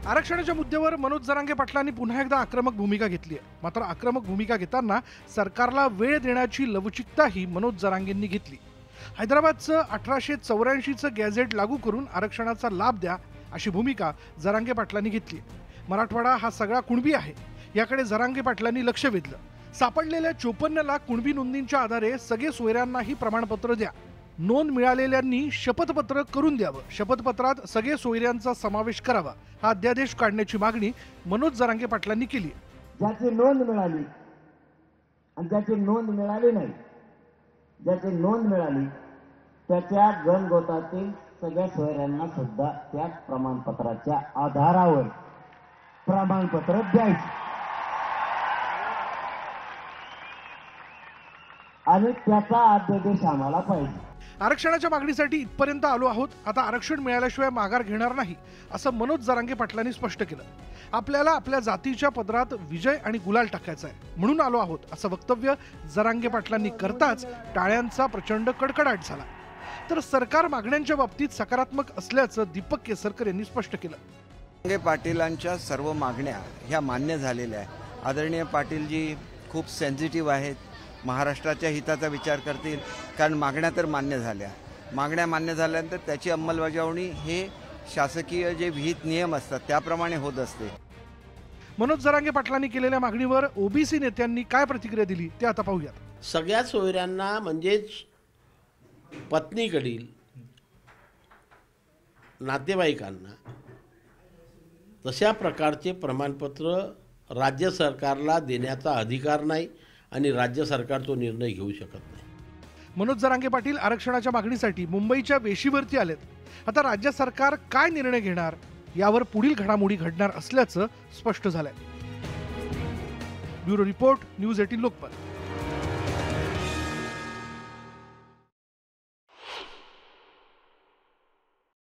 आरक्षणाच्या मुद्द्यावर मनोज जरांगे पाटलांनी पुन्हा एकदा आक्रमक भूमिका घेतली आहे। मात्र आक्रमक भूमिका घेताना सरकारला वेळ देण्याची लवचिकताही मनोज जरांगेंनी घेतली। हैदराबादचं 1884चं गॅझेट लागू करून आरक्षणाचा लाभ द्या अशी भूमिका जरांगे पाटलांनी घेतली। मराठवाडा हा सगळा कुणबी आहे, याकडे जरांगे पाटलांनी लक्ष वेधलं। सापडलेल्या 54 लाख कुणबी नोंदींच्या आधारे सगळे सोयऱ्यांनाही प्रमाणपत्र द्या, नोंद मिळालेल्यांनी शपथपत्र करून द्यावं, शपथपत्रात सगळे सोयऱ्यांचा समावेश करावा, हा अध्यादेश काढण्याची मागणी मनोज जरांगे पाटलांनी केली। ज्याची नोंद मिळाली आणि ज्याची नोंद मिळाली नाही, ज्याची नोंद मिळाली त्याच्या गणगोतातील सगळ्या सोयऱ्यांना सुद्धा त्या प्रमाणपत्राच्या आधारावर प्रमाणपत्र द्यायचे आणि त्याचा अध्यादेश आम्हाला पाहिजे। आरक्षणाच्या मागणीसाठी इथपर्यंत आलो आहोत, आता आरक्षण मिळाल्याशिवाय माघार घेणार नाही असं मनोज जरांगे पाटलांनी स्पष्ट केलं। आपल्याला आपल्या जातीच्या पदरात विजय आणि गुलाल टाकायचा आहे, म्हणून आलो आहोत असं वक्तव्य जरांगे पाटलांनी करताच टाळ्यांचा प्रचंड कडकडाट झाला। तर सरकार मागण्यांच्या बाबतीत सकारात्मक असल्याचं दीपक केसरकर यांनी स्पष्ट केलं। जरांगे पाटीलांच्या सर्व मागण्या ह्या मान्य झालेल्या आहेत। आदरणीय पाटीलजी खूप सेन्सिटिव्ह आहेत, महाराष्ट्राच्या हिताचा विचार करतील, कारण मागण्या तर मान्य झाल्या। मागण्या मान्य झाल्यानंतर त्याची अंमलबजावणी हे शासकीय जे विहित नियम असतात त्याप्रमाणे होत असते। मनोज जरांगे पाटलांनी केलेल्या मागणीवर ओबीसी नेत्यांनी काय प्रतिक्रिया दिली ते आता पाहूयात। सगळ्या सोयऱ्यांना म्हणजेच पत्नीकडील नातेवाईकांना तशा प्रकारचे प्रमाणपत्र राज्य सरकारला देण्याचा अधिकार नाही आणि राज्य सरकार तो निर्णय घेऊ शकत नाही। मनोज जरांगे पाटील आरक्षणाच्या मागणीसाठी मुंबईच्या वेशीवरती आलेत। आता राज्य सरकार काय निर्णय घेणार यावर पुढील घडामोडी घडणार असल्याचं स्पष्ट झालंय। Bureau report, news 18 Lokmat.